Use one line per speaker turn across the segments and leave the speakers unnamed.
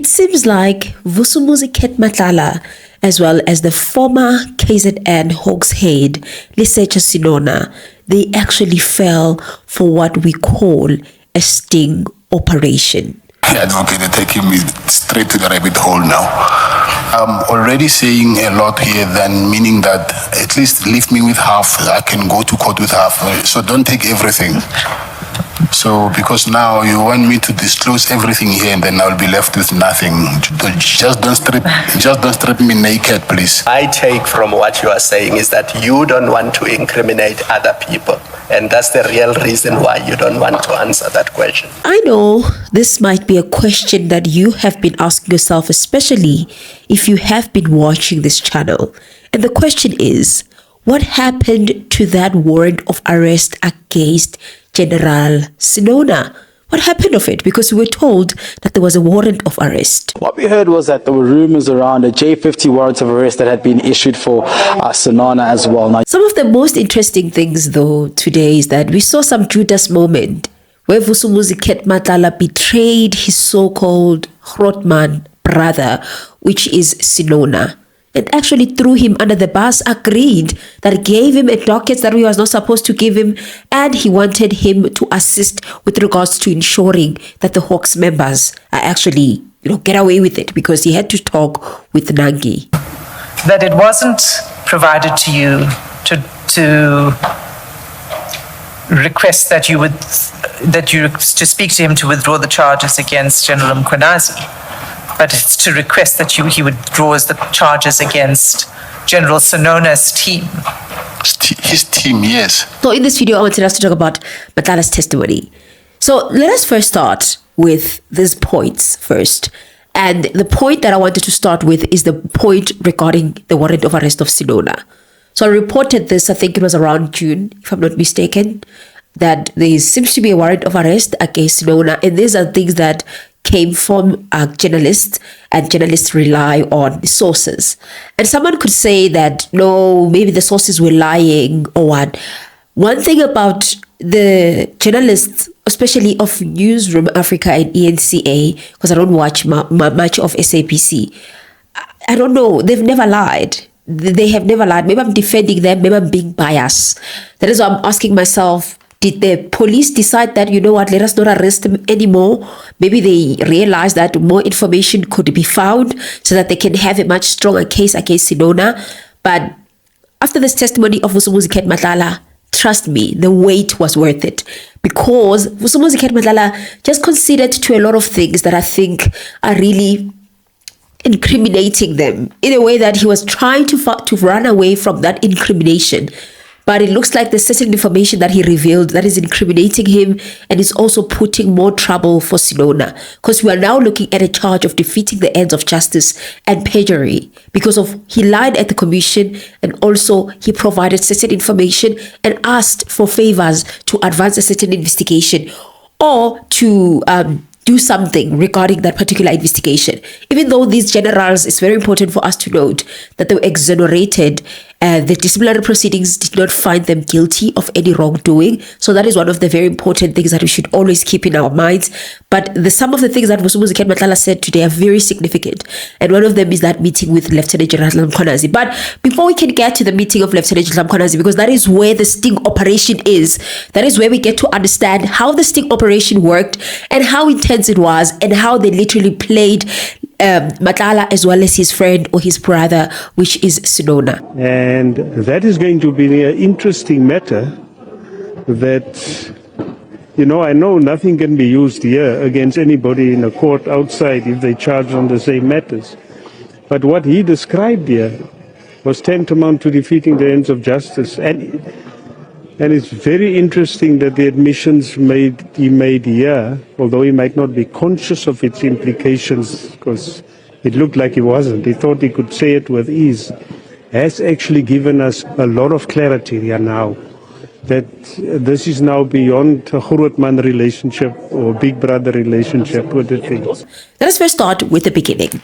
It seems like Vusumuzi Matlala, as well as the former KZN Hawks head, Lesetja Senona, they actually fell for what we call a sting operation.
The advocate are taking me straight to the rabbit hole now. I'm already saying a lot here, then meaning that at least leave me with half. I can go to court with half. So don't take everything. So because now you want me to disclose everything here, and then I'll be left with nothing. Just don't strip me naked, please.
I take from what you are saying is that you don't want to incriminate other people. And that's the real reason why you don't want to answer that question.
I know this might be a question that you have been asking yourself, especially if you have been watching this channel. And the question is, what happened to that warrant of arrest against General Senona? What happened of it? Because we were told that there was a warrant of arrest.
What we heard was that there were rumors around a J50 warrant of arrest that had been issued for Senona as well. Now,
some of the most interesting things, though, today is that we saw some Judas moment where Vusumuzi Matlala betrayed his so-called Grootman brother, which is Senona, and actually threw him under the bus, agreed that gave him a docket that he was not supposed to give him, and he wanted him to assist with regards to ensuring that the Hawks members are actually, get away with it, because he had to talk with Nangy.
That it wasn't provided to you to request that to speak to him to withdraw the charges against General Mkhwanazi, but it's to request that he withdraws the charges against General Senona's team.
His team, yes.
So in this video, I wanted us to talk about Matlala's testimony. So let us first start with these points first. And the point that I wanted to start with is the point regarding the warrant of arrest of Senona. So I reported this, I think it was around June, if I'm not mistaken, that there seems to be a warrant of arrest against Senona. And these are things that came from journalists, and journalists rely on sources. And someone could say that, no, maybe the sources were lying or what. One thing about the journalists, especially of Newsroom Africa and ENCA, because I don't watch much of SAPC, I don't know, they've never lied. They have never lied. Maybe I'm defending them, maybe I'm being biased. That is why I'm asking myself, did the police decide that, let us not arrest them anymore? Maybe they realized that more information could be found so that they can have a much stronger case against Senona. But after this testimony of Vusumuzi Matlala, trust me, the wait was worth it. Because Vusumuzi Matlala just conceded to a lot of things that I think are really incriminating them, in a way that he was trying to run away from that incrimination. But it looks like there's certain information that he revealed that is incriminating him and is also putting more trouble for Senona. Because we are now looking at a charge of defeating the ends of justice and perjury, because of he lied at the commission, and also he provided certain information and asked for favors to advance a certain investigation or to do something regarding that particular investigation. Even though these generals, it's very important for us to note that they were exonerated. The disciplinary proceedings did not find them guilty of any wrongdoing. So that is one of the very important things that we should always keep in our minds. But some of the things that Vusumuzi Matlala said today are very significant. And one of them is that meeting with Lieutenant General Mkhwanazi. But before we can get to the meeting of Lieutenant General Mkhwanazi, because that is where the sting operation is, that is where we get to understand how the sting operation worked and how intense it was and how they literally played Matlala as well as his friend or his brother, which is Senona.
And that is going to be an interesting matter that, I know nothing can be used here against anybody in a court outside if they charge on the same matters. But what he described here was tantamount to defeating the ends of justice. And it's very interesting that the admissions he made here, although he might not be conscious of its implications, because it looked like he wasn't, he thought he could say it with ease, has actually given us a lot of clarity here now, that this is now beyond a Grootman relationship or big brother relationship with the things.
Let us first start with the beginning.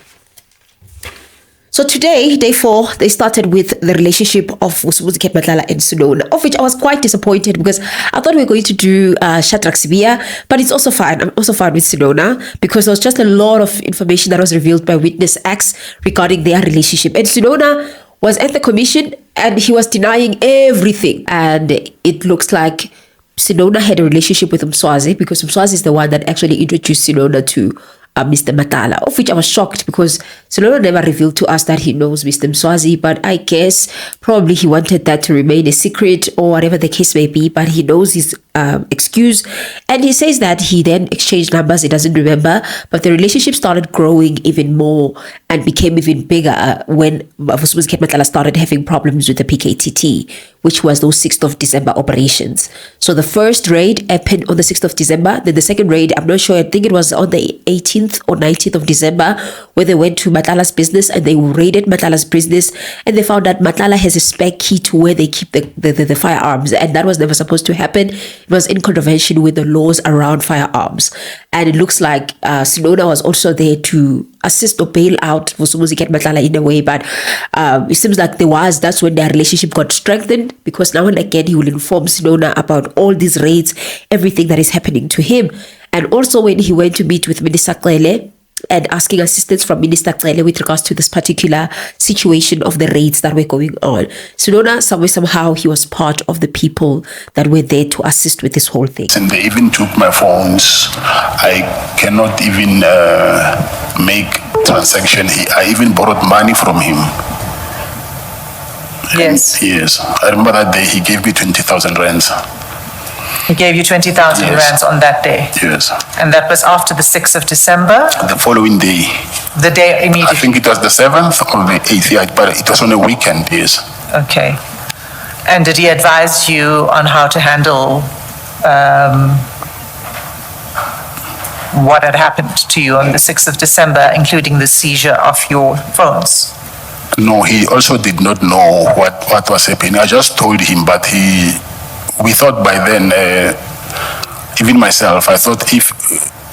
So today, day 4, they started with the relationship of Vusumuzi, Matlala and Senona, of which I was quite disappointed because I thought we were going to do Shadrack, Sibiya, but it's also fine. I'm also fine with Senona because there was just a lot of information that was revealed by Witness X regarding their relationship. And Senona was at the commission and he was denying everything. And it looks like Senona had a relationship with Mkhwanazi because Mkhwanazi is the one that actually introduced Senona to Mr. Matlala, of which I was shocked because Senona never revealed to us that he knows Mr. Mkhwanazi, but I guess probably he wanted that to remain a secret or whatever the case may be, but he knows his excuse. And he says that he then exchanged numbers, he doesn't remember, but the relationship started growing even more and became even bigger when Vusumuzi Matlala started having problems with the PKTT, which was those 6th of December operations. So the first raid happened on the 6th of December. Then the second raid, I'm not sure, I think it was on the 18th or 19th of December, where they went to Matlala's business and they raided Matlala's business and they found that Matlala has a spare key to where they keep the firearms, and that was never supposed to happen. It was in contravention with the laws around firearms. And it looks like Senona was also there to assist or bail out Vusumuzi Matlala in a way, but it seems like that's when their relationship got strengthened, because now and again he will inform Senona about all these raids, everything that is happening to him. And also when he went to meet with Minister Cele and asking assistance from Minister Cele with regards to this particular situation of the raids that were going on, Senona, somehow he was part of the people that were there to assist with this whole thing.
And they even took my phones. I cannot even make transaction. I even borrowed money from him.
Yes.
Yes. I remember that day he gave me 20,000 rands.
He gave you 20,000 rands on that day?
Yes.
And that was after the 6th of December?
The following day.
The day immediately?
I think it was the 7th or the 8th, yeah, but it was on a weekend, yes.
Okay. And did he advise you on how to handle what had happened to you on the 6th of December, including the seizure of your phones?
No, he also did not know what was happening. I just told him, but we thought by then, even myself, I thought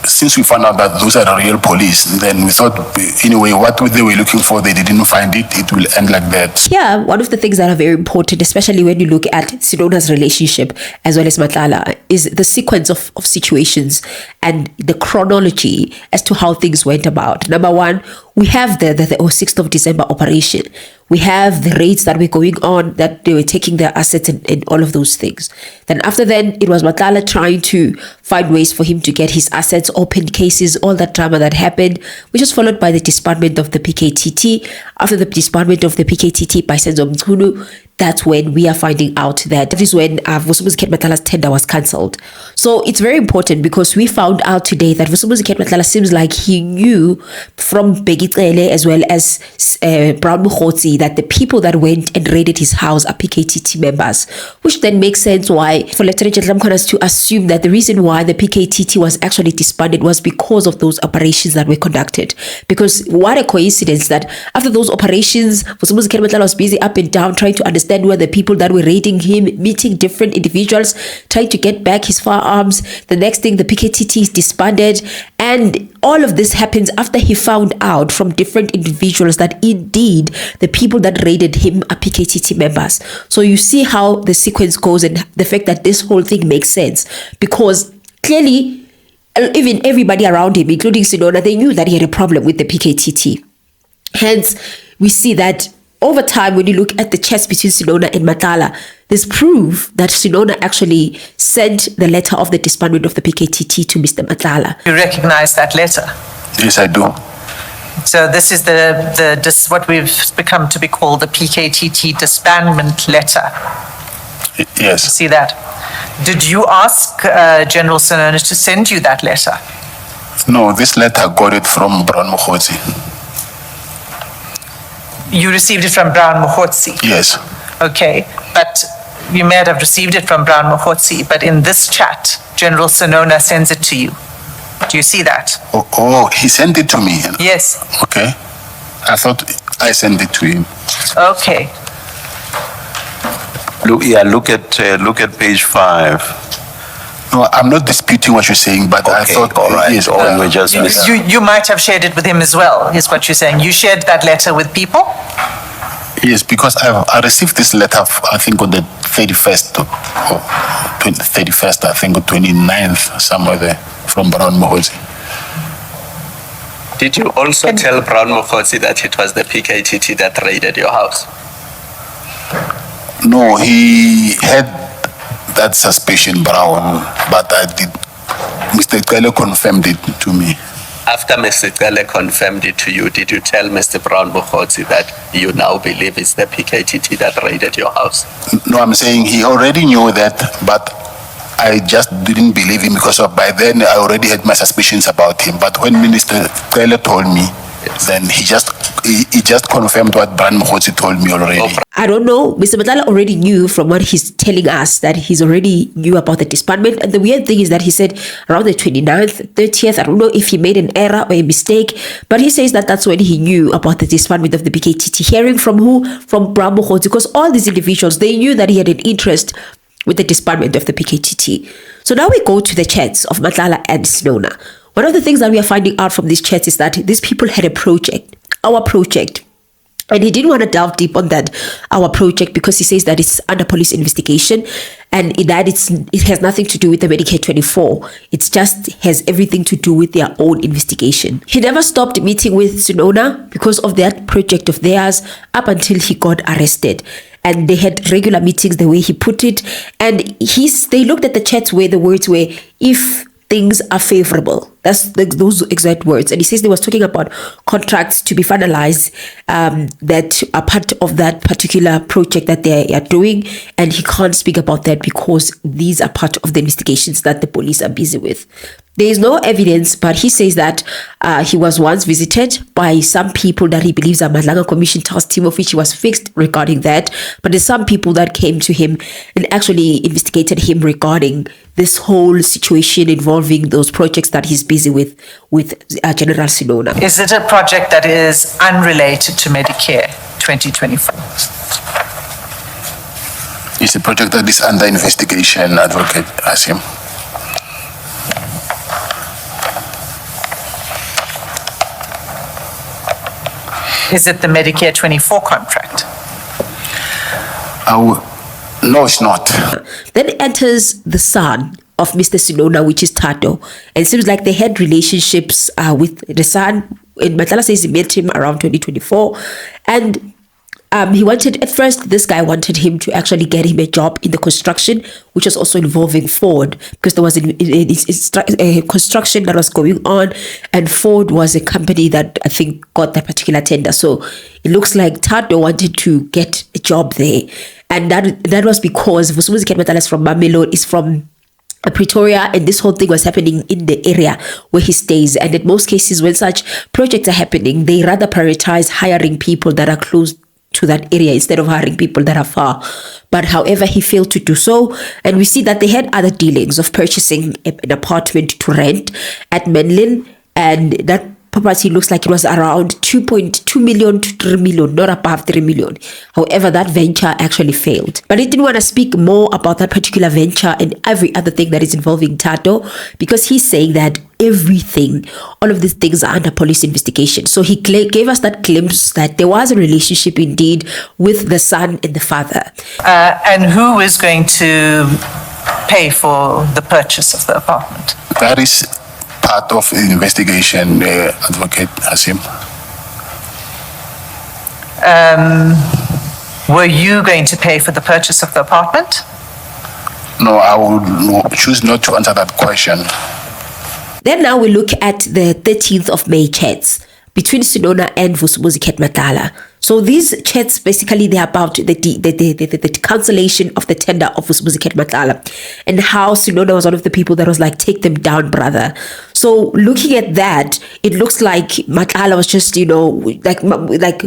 since we found out that those are the real police, then we thought, anyway, what they were looking for, they didn't find it, it will end like that.
Yeah, one of the things that are very important, especially when you look at Senona's relationship as well as Matlala, is the sequence of situations and the chronology as to how things went about. Number one, we have the 6th of December operation. We have the raids that were going on, that they were taking their assets and all of those things. Then after then, it was Matlala trying to find ways for him to get his assets, open cases, all that drama that happened, which was followed by the disbandment of the PKTT. After the disbandment of the PKTT by Senzo Mchunu, that's when we are finding out that is when Vusumuzi Matlala's tender was cancelled. So it's very important because we found out today that Vusumuzi Matlala seems like he knew from Begitele as well as Brown Mkhwanazi that the people that went and raided his house are PKTT members, which then makes sense why for Lieutenant General Mkhwanazi to assume that the reason why the PKTT was actually disbanded was because of those operations that were conducted. Because what a coincidence that after those operations, Vusumuzi Matlala was busy up and down trying to understand where the people that were raiding him, meeting different individuals, trying to get back his firearms. The next thing, the PKTT is disbanded, and all of this happens after he found out from different individuals that indeed the people that raided him are PKTT members. So you see how the sequence goes and the fact that this whole thing makes sense, because clearly even everybody around him, including Senona, they knew that he had a problem with the PKTT. Hence, we see that over time, when you look at the chats between Senona and Matlala, there's proof that Senona actually sent the letter of the disbandment of the PKTT to Mr. Matlala.
You recognize that letter?
Yes, I do.
So this is what we've become to be called the PKTT disbandment letter.
Yes.
See that? Did you ask General Senona to send you that letter?
No, this letter got it from Brown Mkhwanazi.
You received it from Brown Mkhwanazi?
Yes.
Okay, but you may have received it from Brown Mkhwanazi, but in this chat, General Senona sends it to you. Do you see that?
Oh, he sent it to me?
Yes.
Okay. I thought I sent it to him.
Okay.
Look at page 5.
No, I'm not disputing what you're saying, but I thought,
all right.
yes,
Or you were just
You might have shared it with him as well, is what you're saying. You shared that letter with people?
yes, because I received this letter, I think on the 31st, or 31st, I think, or 29th, somewhere there, from Brown Mkhwanazi.
Did you also tell Brown Mkhwanazi that it was the PKTT that raided your house?
No, he had that suspicion, Brown, but Mr. Kele confirmed it to me.
After Mr. Kele confirmed it to you, did you tell Mr. Brown Mkhwanazi that you now believe it's the PKTT that raided your house?
No, I'm saying he already knew that, but I just didn't believe him because by then I already had my suspicions about him. But when Minister Kele told me, then he just confirmed what Brown Mkhwanazi told me already.
I don't know. Mr. Matlala already knew from what he's telling us that he's already knew about the disbandment. And the weird thing is that he said around the 29th, 30th, I don't know if he made an error or a mistake, but he says that that's when he knew about the disbandment of the PKTT. Hearing from who? From Brown Mkhwanazi, because all these individuals, they knew that he had an interest with the disbandment of the PKTT. So now we go to the chats of Matlala and Senona. One of the things that we are finding out from these chats is that these people had a project, our project. And he didn't want to delve deep on that, our project, because he says that it's under police investigation and that it has nothing to do with the Medicare 24. It just has everything to do with their own investigation. He never stopped meeting with Senona because of that project of theirs up until he got arrested. And they had regular meetings, the way he put it. And they looked at the chats where the words were, if things are favorable. That's those exact words. And he says they was talking about contracts to be finalized that are part of that particular project that they are doing. And he can't speak about that because these are part of the investigations that the police are busy with. There is no evidence, but he says that he was once visited by some people that he believes are Madlanga Commission tasked him, of which he was fixed regarding that. But there's some people that came to him and actually investigated him regarding this whole situation involving those projects that he's busy with General Senona.
Is it a project that is unrelated to Medicare 2024?
It's a project that is under investigation, Advocate Asim.
Is it the Medicare 24 contract?
No, it's not.
Then enters the son of Mr. Senona, which is Tato. And it seems like they had relationships with the son. And Matlala says he met him around 2024. And he wanted, at first, this guy wanted him to actually get him a job in the construction, which was also involving Ford, because there was a construction that was going on, and Ford was a company that I think got that particular tender. So it looks like Tato wanted to get a job there. And that was because Vusumuzi is from Mamelodi, is from Pretoria, and this whole thing was happening in the area where he stays. And in most cases, when such projects are happening, they rather prioritize hiring people that are close to that area instead of hiring people that are far. But however, he failed to do so. And we see that they had other dealings of purchasing an apartment to rent at Menlyn, and that property looks like it was around 2.2 million to 3 million, not above 3 million. However, that venture actually failed. But he didn't want to speak more about that particular venture and every other thing that is involving Tato, because he's saying that everything, all of these things are under police investigation. So he gave us that glimpse that there was a relationship indeed with the son and the father.
And who is going to pay for the purchase of the apartment?
That is part of the investigation, Advocate Asim.
Were you going to pay for the purchase of the apartment?
No, I would choose not to answer that question.
Then now we look at the 13th of May chats between Senona and Vusumuzi Matlala. So these chats, basically, they're about the cancellation of the tender of Vusumuzi Matlala, and how Senona was one of the people that was like, take them down, brother. So looking at that, it looks like Matlala was just, like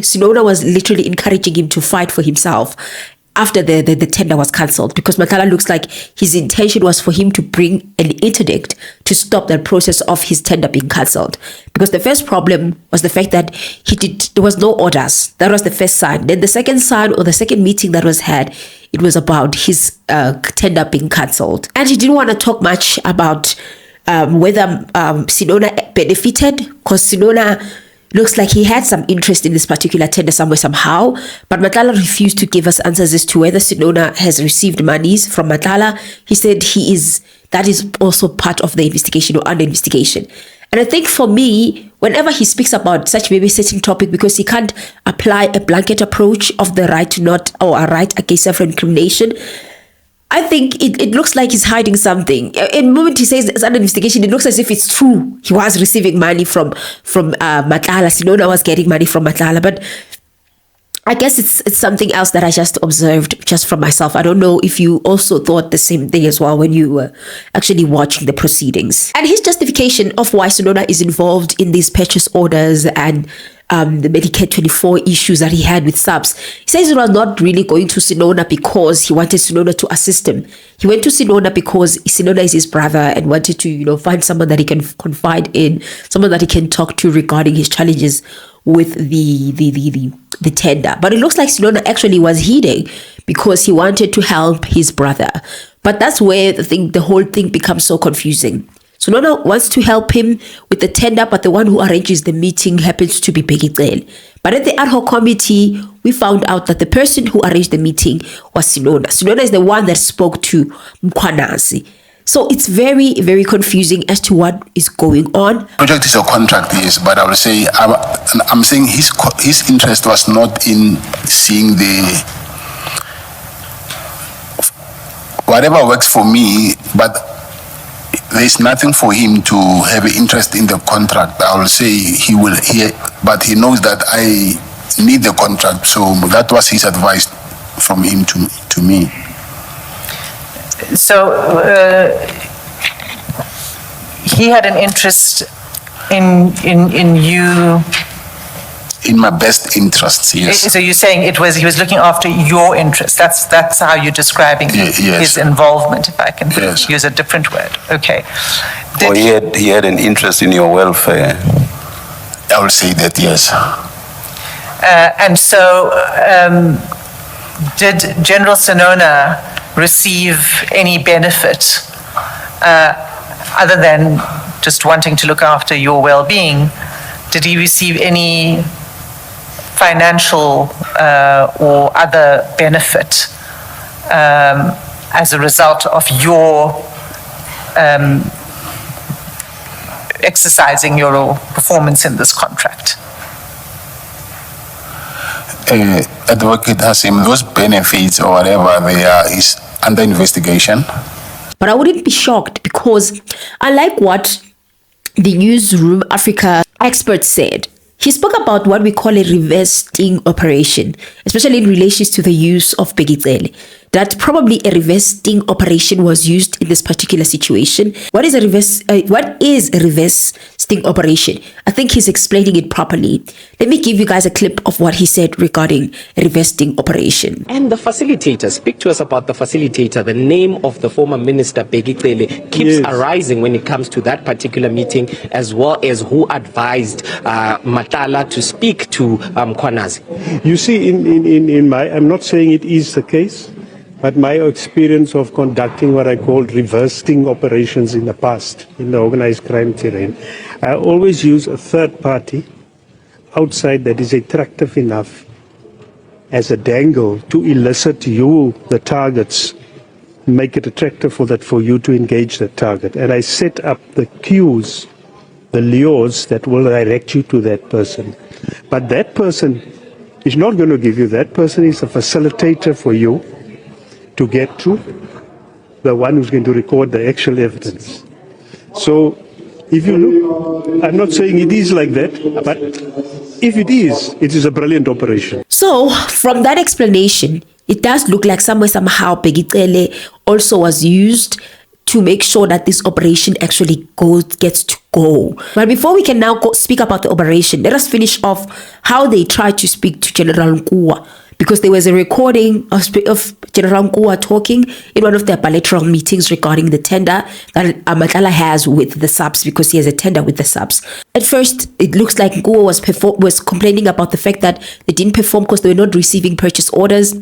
Senona was literally encouraging him to fight for himself after the tender was cancelled, because Matlala looks like his intention was for him to bring an interdict to stop that process of his tender being cancelled. Because the first problem was the fact that there was no orders. That was the first sign. Then the second sign, or the second meeting that was had, it was about his tender being cancelled. And he didn't want to talk much about whether Senona benefited, because Senona looks like he had some interest in this particular tender somewhere somehow, but Matlala refused to give us answers as to whether Senona has received monies from Matlala. He said that is also part of the investigation or under investigation. And I think for me, whenever he speaks about such maybe certain topic, because he can't apply a blanket approach of the right to not, or a right against self-incrimination, I think it looks like he's hiding something. In the moment he says it's under investigation, it looks as if it's true. He was receiving money from Matlala. Senona was getting money from Matlala. But I guess it's something else that I just observed just from myself. I don't know if you also thought the same thing as well when you were actually watching the proceedings. And his justification of why Senona is involved in these purchase orders and the Medicare 24 issues that he had with subs. He says it was not really going to Senona because he wanted Senona to assist him. He went to Senona because Senona is his brother and wanted to, find someone that he can confide in, someone that he can talk to regarding his challenges with the tender. But it looks like Senona actually was heeding because he wanted to help his brother. But that's where the whole thing becomes so confusing. Senona wants to help him with the tender, but the one who arranges the meeting happens to be PKTT. But at the ad hoc committee, we found out that the person who arranged the meeting was Senona. Senona is the one that spoke to Mkhwanazi. So it's very, very confusing as to what is going on.
Project is a contract, yes, but I will say, I'm saying his interest was not in seeing whatever works for me, but there's nothing for him to have an interest in the contract. I will say but he knows that I need the contract. So that was his advice from him to me.
So he had an interest in you.
In my best interests, yes.
So you're saying he was looking after your interests. That's how you're describing his involvement, if I can use a different word. Okay.
Or he had an interest in your welfare.
I will say that, yes.
And so did General Senona receive any benefit other than just wanting to look after your well-being? Did he receive any financial or other benefit as a result of your exercising your performance in this contract?
Advocate Hasim, those benefits or whatever they are is under investigation.
But I wouldn't be shocked because unlike what the Newsroom Africa expert said, he spoke about what we call a reverse sting operation, especially in relation to the use of PKTT. That probably a reverse sting operation was used in this particular situation. What is a reverse sting operation? I think he's explaining it properly. Let me give you guys a clip of what he said regarding a reverse sting operation.
And the facilitator, speak to us about the facilitator. The name of the former minister, PKTT, keeps arising when it comes to that particular meeting, as well as who advised Matlala to speak to Mkhwanazi.
You see, I'm not saying it is the case, but my experience of conducting what I called reverse sting operations in the past in the organized crime terrain, I always use a third party outside that is attractive enough as a dangle to elicit you, the targets, make it attractive for you to engage the target. And I set up the cues, the lures that will direct you to that person. But that person is not going to give you, that person is a facilitator for you to get to the one who's going to record the actual evidence. So if you look, I'm not saying it is like that, but if it is a brilliant operation.
So from that explanation, it does look like somehow PKTT also was used to make sure that this operation actually gets to go. But before we can now speak about the operation, let us finish off how they tried to speak to General Nkuwa, because there was a recording of General Nkuwa talking in one of their bilateral meetings regarding the tender that Matlala has with the subs, because he has a tender with the subs. At first, it looks like Nkuwa was complaining about the fact that they didn't perform because they were not receiving purchase orders.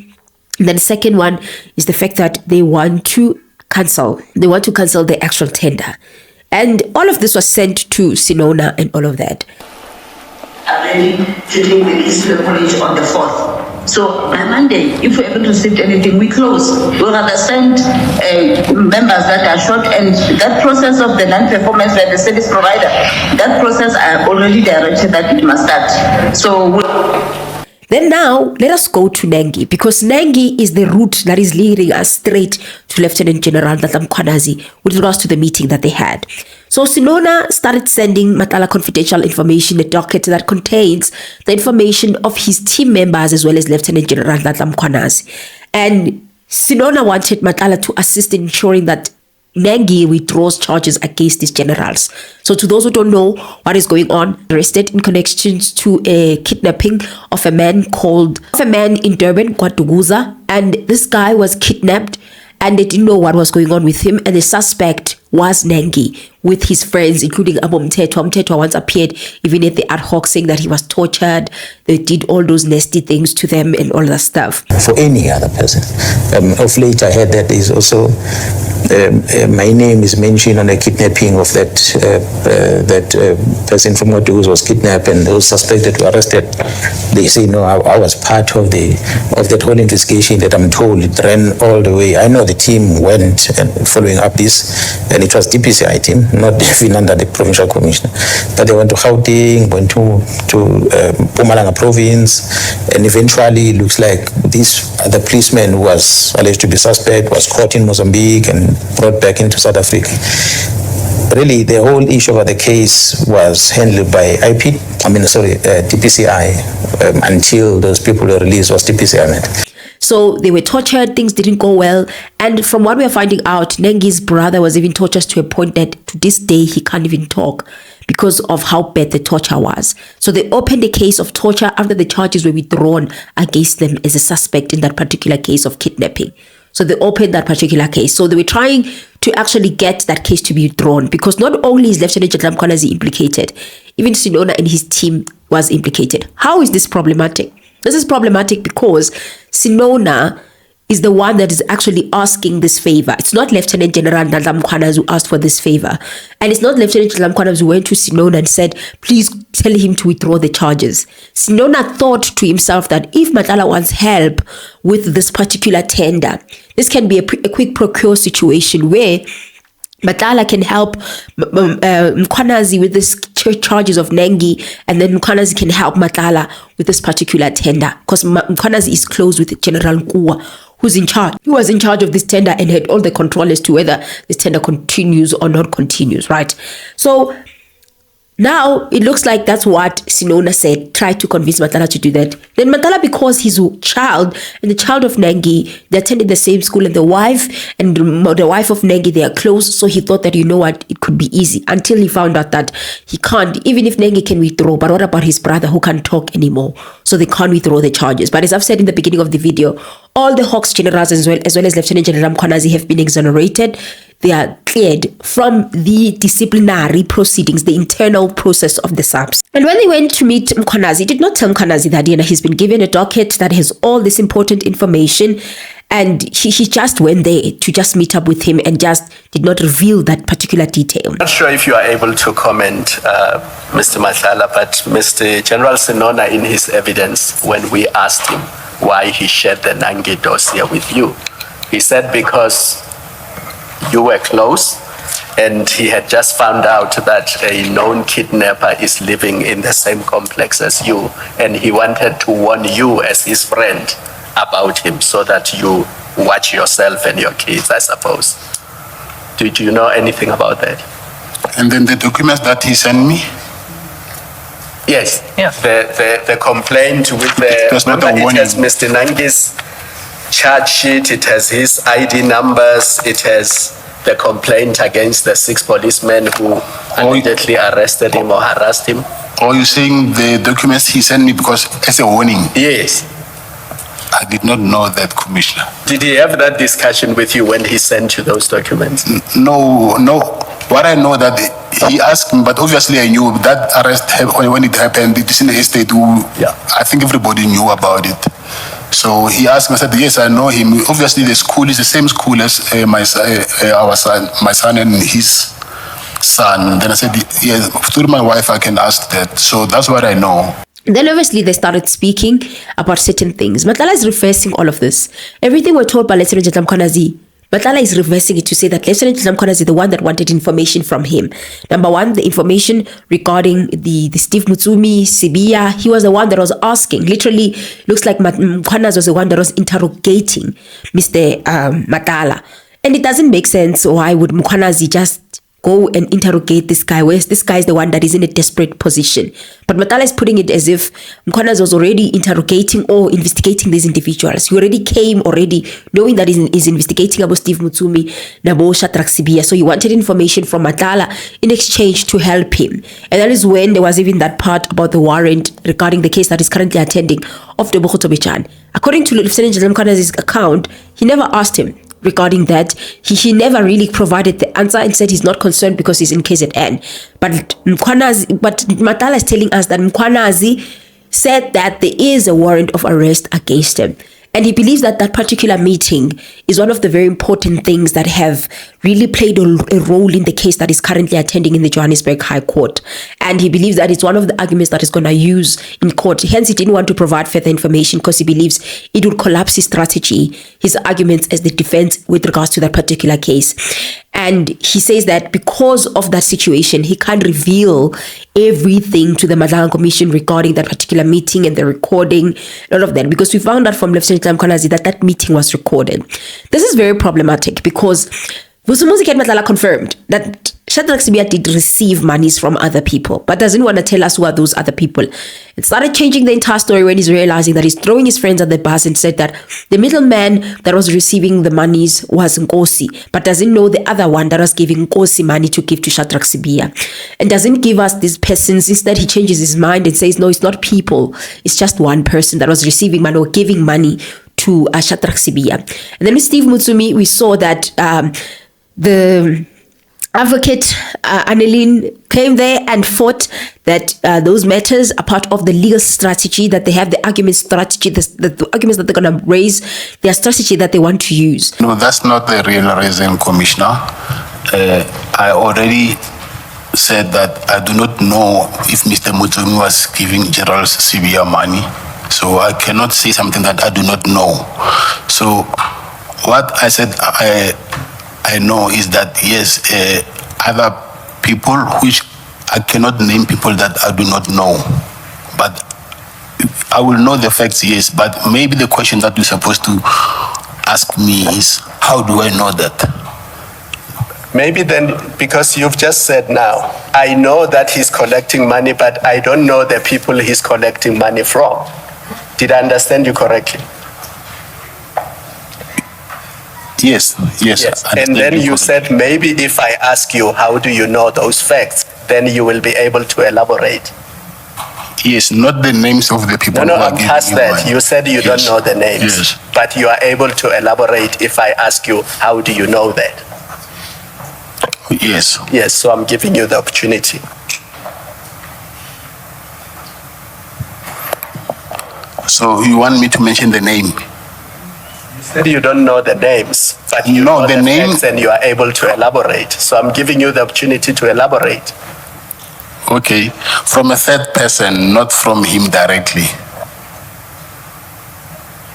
And then the second one is the fact that they want to cancel the actual tender. And all of this was sent to Senona and all of that.
Are ready to take the case to the college on the 4th. So by Monday, if we haven't received anything, we close. We'll rather send members that are short, and that process of the non-performance by the service provider, that process I already directed that it must start. So
then now, let us go to Nangy, because Nangy is the route that is leading us straight to Lieutenant General Mkhwanazi with regards to the meeting that they had. So Senona started sending Matlala confidential information, a docket that contains the information of his team members as well as Lieutenant General Mkhwanazi. And Senona wanted Matlala to assist in ensuring that Nangy withdraws charges against these generals. So to those who don't know what is going on, arrested in connections to a kidnapping of a man in Durban, Kwaduguza, and this guy was kidnapped and they didn't know what was going on with him, and the suspect was Nangy with his friends, including Abo Mthethwa. Mthethwa once appeared even at the ad hoc saying that he was tortured, they did all those nasty things to them and all that stuff.
For any other person. Of late I heard that there's also my name is mentioned on the kidnapping of that person from Kwaduguza was kidnapped and those suspected were arrested. They say no, I was part of that whole investigation that I'm told it ran all the way. I know the team went and following up this, and it was DPCI team, not even under the provincial commissioner. But they went to Gauteng, went to Mpumalanga province, and eventually it looks like this other policeman who was alleged to be suspect was caught in Mozambique and brought back into South Africa. Really, the whole issue of the case was handled by DPCI until those people were released was DPCI.
So they were tortured, things didn't go well. And from what we are finding out, Nangy's brother was even tortured to a point that to this day he can't even talk because of how bad the torture was. So they opened a case of torture after the charges were withdrawn against them as a suspect in that particular case of kidnapping. So they opened that particular case. So they were trying to actually get that case to be withdrawn because not only is Lieutenant General Mkhwanazi implicated, even Senona and his team was implicated. How is this problematic? This is problematic because Senona is the one that is actually asking this favor. It's not Lieutenant General Mkhwanazi who asked for this favor. And it's not Lieutenant General Mkhwanazi who went to Senona and said, please tell him to withdraw the charges. Senona thought to himself that if Matlala wants help with this particular tender, this can be a quick procure situation where Matlala can help Mkhwanazi with this charges of Nangy, and then Mkhwanazi can help Matlala with this particular tender because Mkhwanazi is close with General Nkuwa, who's in charge. He was in charge of this tender and had all the control as to whether this tender continues or not continues, right? So now it looks like that's what Senona said, try to convince Matlala to do that. Then Matlala, because he's a child and the child of Nangy, they attended the same school, and the wife of Nangy, they are close, so he thought that, you know what, it could be easy, until he found out that he can't, even if Nangy can withdraw, but what about his brother who can't talk anymore? So they can't withdraw the charges. But as I've said in the beginning of the video, all the Hawks generals as well as Lieutenant General Mkhwanazi have been exonerated. They are cleared from the disciplinary proceedings, the internal process of the SAPS. And when they went to meet Mkhwanazi, did not tell Mkhwanazi that he's been given a docket that has all this important information, and he just went there to just meet up with him and just did not reveal that particular detail.
I'm not sure if you are able to comment, Mr. Matlala, but Mr. General Senona, in his evidence, when we asked him why he shared the Nangy dossier with you, he said because you were close and he had just found out that a known kidnapper is living in the same complex as you, and he wanted to warn you as his friend about him so that you watch yourself and your kids, I suppose. Do you know anything about that?
And then the documents that he sent me?
Yes. Yeah. The complaint with the...
It was not a warning.
It has Mr. Nangy's charge sheet, it has his ID numbers, it has the complaint against the 6 policemen who allegedly arrested him or harassed him.
Or you saying the documents he sent me because as a warning?
Yes.
I did not know that, Commissioner.
Did he have that discussion with you when he sent you those documents?
No. What I know that he asked me, but obviously I knew that arrest when it happened, it is in the estate. I think everybody knew about it. So he asked me, I said, yes, I know him. Obviously, the school is the same school as my son and his son. Then I said, yeah, through my wife, I can ask that. So that's what I know.
Then obviously they started speaking about certain things. Matlala is reversing all of this. Everything we're told by Lieutenant General Mkhwanazi, Matlala is reversing it to say that Lieutenant General Mkhwanazi is the one that wanted information from him. Number one, the information regarding the Steve Mutsumi, Sibiya, he was the one that was asking. Literally, looks like Mkhwanazi was the one that was interrogating Mr. Matlala. And it doesn't make sense. Why would Mkhwanazi just go and interrogate this guy, whereas this guy is the one that is in a desperate position? But Matlala is putting it as if Mkhwanazi was already interrogating or investigating these individuals. He already came knowing that he's investigating about Steve Mutsumi, Nabo Shadrack Sibiya. So he wanted information from Matlala in exchange to help him. And that is when there was even that part about the warrant regarding the case that is currently attending of the Bokotobichan. According to Lieutenant General Mkhwanazi's account, he never asked him regarding that. He never really provided the answer and said he's not concerned because he's in KZN. But Matlala is telling us that Mkhwanazi said that there is a warrant of arrest against him. And he believes that that particular meeting is one of the very important things that have really played a role in the case that is currently attending in the Johannesburg High Court. And he believes that it's one of the arguments that is going to use in court. Hence, he didn't want to provide further information because he believes it would collapse his strategy, his arguments as the defense with regards to that particular case. And he says that because of that situation, he can't reveal everything to the Madlanga Commission regarding that particular meeting and the recording, all of that, because we found out from Lieutenant Mkhwanazi that that meeting was recorded. This is very problematic because Vusumuzi and Matlala confirmed that Shadrack Sibiya did receive monies from other people, but doesn't want to tell us who are those other people. It started changing the entire story when he's realizing that he's throwing his friends at the bus and said that the middleman that was receiving the monies was Nkosi, but doesn't know the other one that was giving Nkosi money to give to Shadrack Sibiya, and doesn't give us these persons. Instead, he changes his mind and says, no, it's not people. It's just one person that was receiving money or giving money to Shadrack Sibiya. And then with Steve Mutsumi, we saw that the advocate Annelien came there and fought that those matters are part of the legal strategy that they have, the argument strategy, the arguments that they're going to raise, their strategy that they want to use.
No, that's not the real reason, Commissioner. I already said that I do not know if Mr. Mutsumi was giving General Sibiya money. So I cannot say something that I do not know. So what I said I know is that, yes, other people, which I cannot name people that I do not know, but I will know the facts, yes, but maybe the question that you're supposed to ask me is, how do I know that?
Maybe then, because you've just said now, I know that he's collecting money, but I don't know the people he's collecting money from. Did I understand you correctly?
Yes.
And then you said, maybe if I ask you, how do you know those facts, then you will be able to elaborate.
Yes, not the names of the people.
No, I'm past that. You said you don't know the names, but you are able to elaborate if I ask you, how do you know that?
Yes.
Yes, so I'm giving you the opportunity.
So you want me to mention the name?
Said you don't know the names, but you know the names and you are able to elaborate. So I'm giving you the opportunity to elaborate.
Okay, from a third person, not from him directly.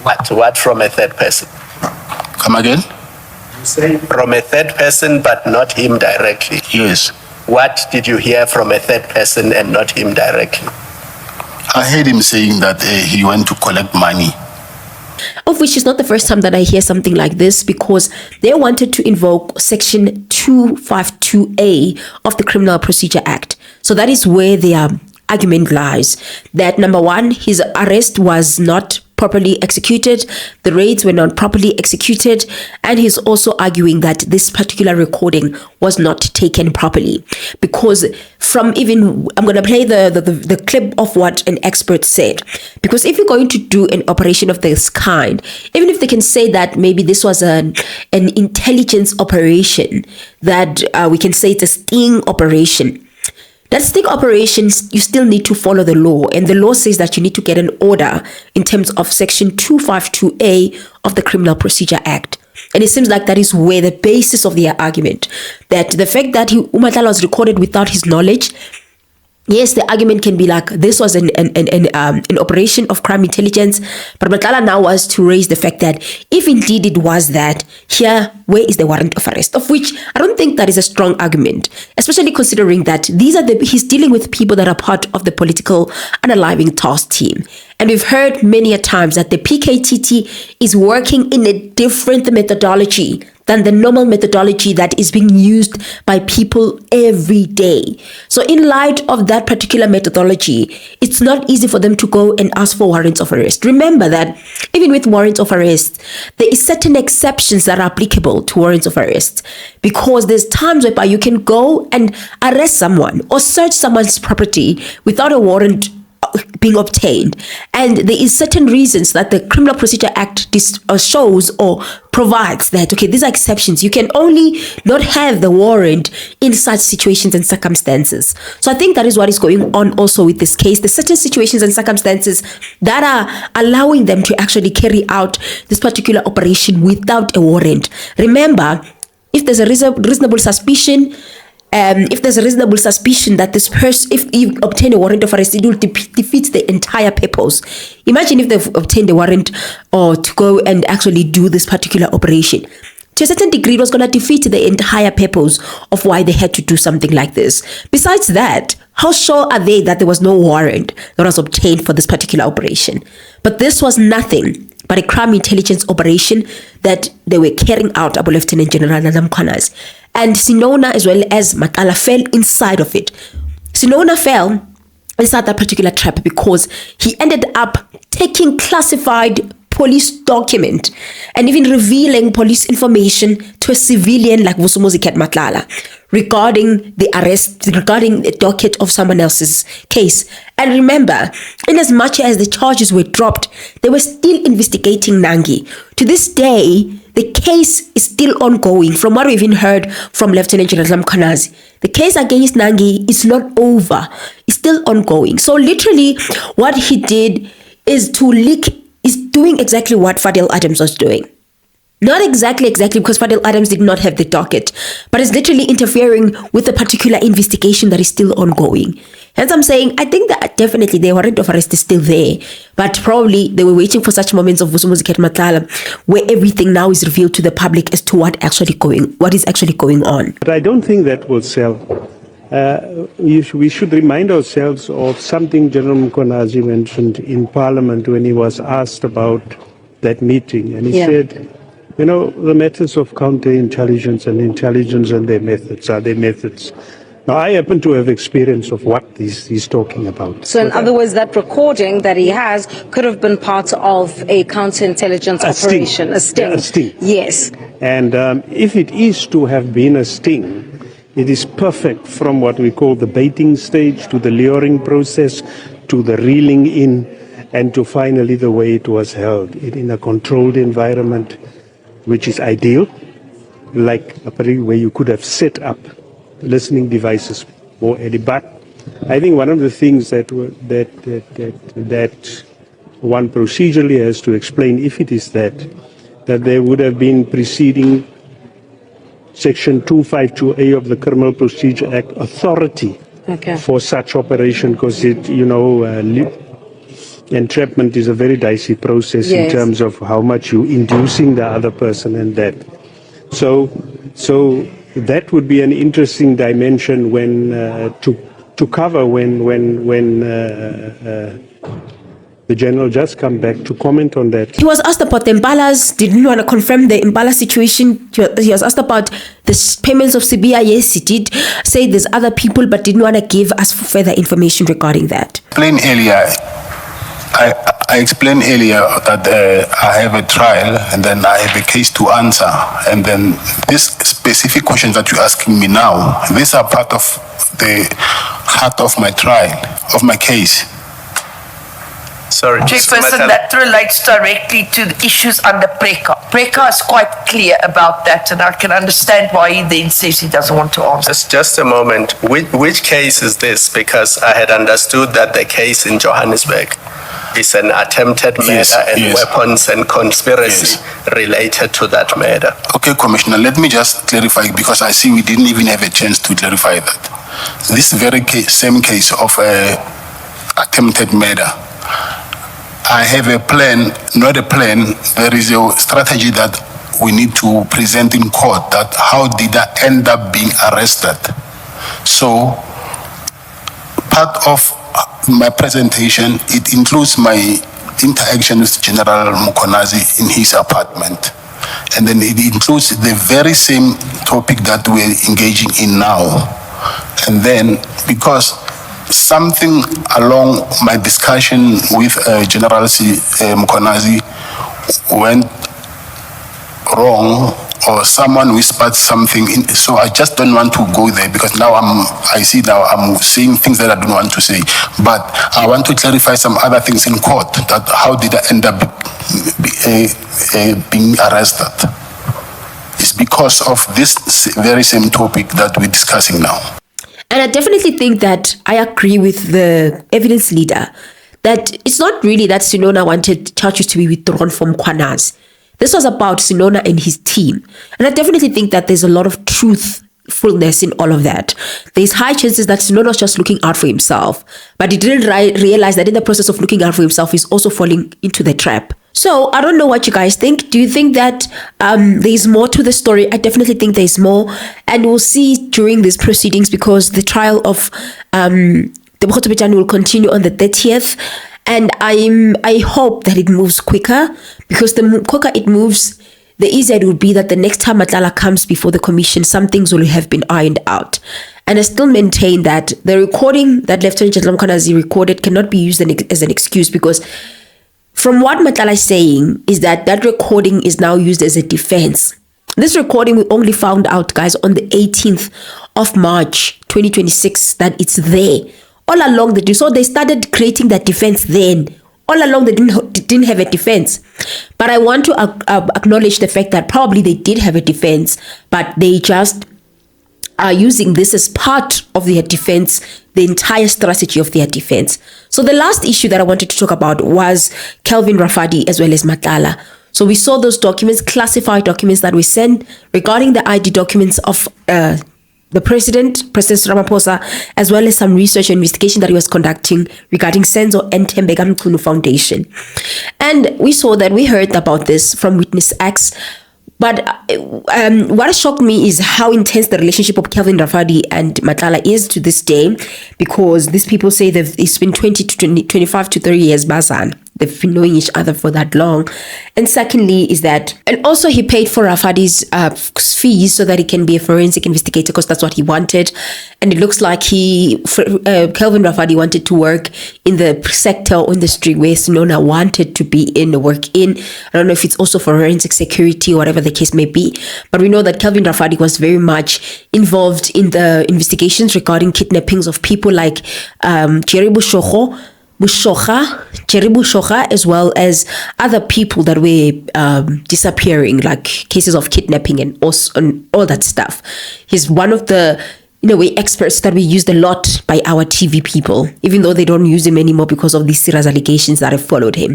What from a third person?
Come again?
You say from a third person, but not him directly.
Yes.
What did you hear from a third person and not him directly?
I heard him saying that he went to collect money.
Of which is not the first time that I hear something like this, because they wanted to invoke Section 252A of the Criminal Procedure Act. So that is where their argument lies. That number one, his arrest was not properly executed, the raids were not properly executed, and he's also arguing that this particular recording was not taken properly. Because from even, I'm going to play the clip of what an expert said. Because if you're going to do an operation of this kind, even if they can say that maybe this was an intelligence operation, that we can say it's a sting operation, That sting operations, you still need to follow the law. And the law says that you need to get an order in terms of Section 252A of the Criminal Procedure Act. And it seems like that is where the basis of their argument, that the fact that Matlala was recorded without his knowledge, yes, the argument can be like this was an operation of crime intelligence, but Matlala now was to raise the fact that if indeed it was that, here, where is the warrant of arrest? Of which I don't think that is a strong argument, especially considering that he's dealing with people that are part of the political unaliving task team. And we've heard many a times that the PKTT is working in a different methodology than the normal methodology that is being used by people every day. So in light of that particular methodology, it's not easy for them to go and ask for warrants of arrest. Remember that even with warrants of arrest, there is certain exceptions that are applicable to warrants of arrest, because there's times whereby you can go and arrest someone or search someone's property without a warrant being obtained, and there is certain reasons that the Criminal Procedure Act shows or provides that, okay, these are exceptions. You can only not have the warrant in such situations and circumstances. So I think that is what is going on also with this case. There's certain situations and circumstances that are allowing them to actually carry out this particular operation without a warrant. Remember, if there's a reasonable suspicion, that this person, if you obtain a warrant of arrest, it will defeat the entire purpose. Imagine if they've obtained a warrant or to go and actually do this particular operation. To a certain degree, it was going to defeat the entire purpose of why they had to do something like this. Besides that, how sure are they that there was no warrant that was obtained for this particular operation? But this was nothing but a crime intelligence operation that they were carrying out, Abu Lieutenant General Mkhwanazi. And Senona as well as Matlala fell inside of it. Senona fell inside that particular trap because he ended up taking classified police document and even revealing police information to a civilian like Vusumuzi Matlala regarding the arrest, regarding the docket of someone else's case. And remember, in as much as the charges were dropped, they were still investigating Nangy. To this day, the case is still ongoing. From what we've even heard from Lieutenant General Mkhwanazi, the case against Nangy is not over. It's still ongoing. So literally, what he did is doing exactly what Fadil Adams was doing. Not exactly because Fadil Adams did not have the docket, but it's literally interfering with a particular investigation that is still ongoing. Hence I'm saying, I think that definitely the warrant of arrest is still there, but probably they were waiting for such moments of Vusumuzi Matlala where everything now is revealed to the public as to what is actually going on.
But I don't think that will sell. We should remind ourselves of something General Mkhwanazi mentioned in Parliament when he was asked about that meeting. And he said, you know, the methods of counterintelligence and intelligence and their methods are their methods. Now, I happen to have experience of what he's talking about.
So in other words, that recording that he has could have been part of a counterintelligence operation. A sting.
Yeah, a sting.
Yes.
And if it is to have been a sting, it is perfect from what we call the baiting stage to the luring process to the reeling in and to finally the way it was held in a controlled environment, which is ideal, like where you could have set up listening devices more early. But I think one of the things that one procedurally has to explain, if it is that there would have been preceding Section 252A of the Criminal Procedure Act authority for such operation, because entrapment is a very dicey process in terms of how much you're inducing the other person and that. So that would be an interesting dimension when to cover when the general just come back to comment on that.
He was asked about the Imbalas, didn't want to confirm the Imbala situation. He was asked about the payments of Sibiya. Yes, he did say there's other people, but didn't want to give us further information regarding that.
I explained earlier that I have a trial and then I have a case to answer. And then these specific questions that you're asking me now, these are part of the heart of my trial, of my case.
Sorry,
Chairperson, that relates directly to the issues under PRECA. PRECA is quite clear about that, and I can understand why he then says he doesn't want to answer.
Just a moment. Which case is this? Because I had understood that the case in Johannesburg is an attempted murder and weapons and conspiracy related to that murder.
Okay, Commissioner, let me just clarify, because I see we didn't even have a chance to clarify that. This very same case of attempted murder, I have a plan, not a plan, there is a strategy that we need to present in court, that how did I end up being arrested. So part of my presentation, it includes my interaction with General Mkhwanazi in his apartment. And then it includes the very same topic that we're engaging in now. And then, because something along my discussion with General Mkhwanazi went wrong, or someone whispered something in, so I just don't want to go there, because now I'm saying things that I don't want to say. But I want to clarify some other things in court, that how did I end up being arrested. It's because of this very same topic that we're discussing now.
And I definitely think that I agree with the evidence leader that it's not really that Senona wanted charges to be withdrawn from Mkhwanazi. This was about Senona and his team. And I definitely think that there's a lot of truthfulness in all of that. There's high chances that Senona was just looking out for himself, but he didn't realize that in the process of looking out for himself, he's also falling into the trap. So I don't know what you guys think. Do you think that there's more to the story? I definitely think there's more. And we'll see during these proceedings, because the trial of the Mkhwanazi will continue on the 30th. And I hope that it moves quicker, because the quicker it moves, the easier it will be that the next time Matlala comes before the commission, some things will have been ironed out. And I still maintain that the recording that Lieutenant General Mkhwanazi recorded cannot be used as an excuse, because from what Matlala is saying is that that recording is now used as a defense. This recording we only found out, guys, on the 18th of March 2026, that it's there. All along so they started creating that defense then. All along they didn't have a defense. But I want to acknowledge the fact that probably they did have a defense, but they just are using this as part of their defense, the entire strategy of their defense. So the last issue that I wanted to talk about was Kelvin Rafadi as well as Matlala. So we saw those documents, classified documents that we sent regarding the ID documents of the President Ramaphosa, as well as some research and investigation that he was conducting regarding Senzo and Tembeka Mchunu Foundation. And we saw that, we heard about this from Witness X. But what shocked me is how intense the relationship of Kelvin Rafadi and Matlala is to this day, because these people say that it's been 25 to 30 years, Bazan. They've been knowing each other for that long. And secondly is that, and also he paid for Rafadi's fees so that he can be a forensic investigator, because that's what he wanted. And it looks like Kelvin Rafadi wanted to work in the sector or industry where Senona wanted to be in, work in. I don't know if it's also forensic security or whatever the case may be. But we know that Kelvin Rafadi was very much involved in the investigations regarding kidnappings of people like Jerry Bushocha, as well as other people that were disappearing, like cases of kidnapping and all that stuff. He's one of the, experts that we used a lot by our TV people, even though they don't use him anymore because of these serious allegations that have followed him.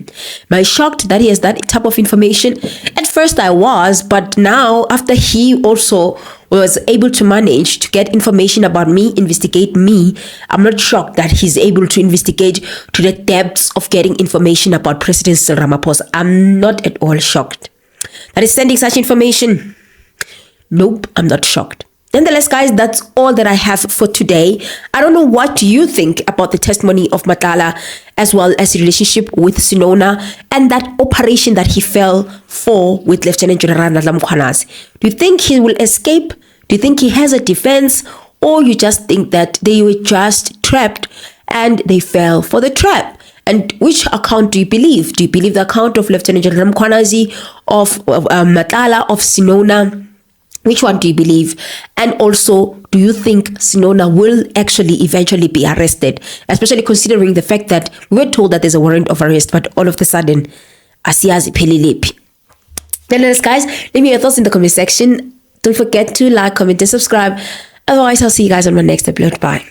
Am I shocked that he has that type of information? At first I was, but now after he also was able to manage to get information about me, investigate me, I'm not shocked that he's able to investigate to the depths of getting information about President Ramaphosa. I'm not at all shocked that he's sending such information. Nope, I'm not shocked. Nonetheless, guys, that's all that I have for today. I don't know what you think about the testimony of Matlala, as well as the relationship with Senona and that operation that he fell for with Lieutenant General Mkhwanazi. Do you think he will escape? Do you think he has a defense? Or you just think that they were just trapped and they fell for the trap? And which account do you believe? Do you believe the account of Lieutenant General Mkhwanazi, of Matlala, of Senona? Which one do you believe? And also, do you think Senona will actually eventually be arrested? Especially considering the fact that we were told that there's a warrant of arrest, but all of a sudden, asiyazi phelelepi. Then guys, leave me your thoughts in the comment section. Don't forget to like, comment, and subscribe. Otherwise, I'll see you guys on my next upload. Bye.